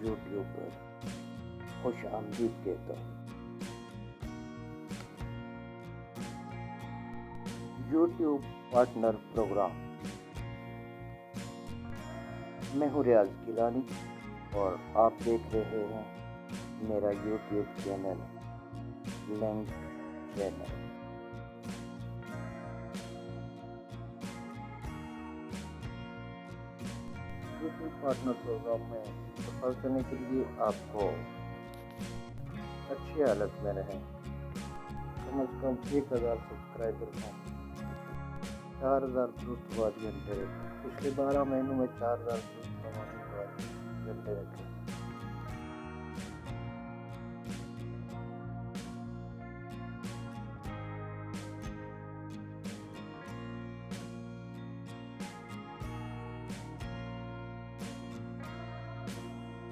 YouTube پر خوش آمدید کہتا ہوں۔ YouTube partner program. میں ہوں ریاض گیلانی اور آپ دیکھ رہے ہیں میرا YouTube channel link channel. YouTube partner program میں سفر کرنے کے لیے آپ کو اچھی حالت میں رہیں، کم از کم 1000 سبسکرائبر ہوں، 4000 درست آبادی گھنٹے رکھیں۔ پچھلے 12 مہینوں میں 4000 درست آبادی گھنٹے رکھیں۔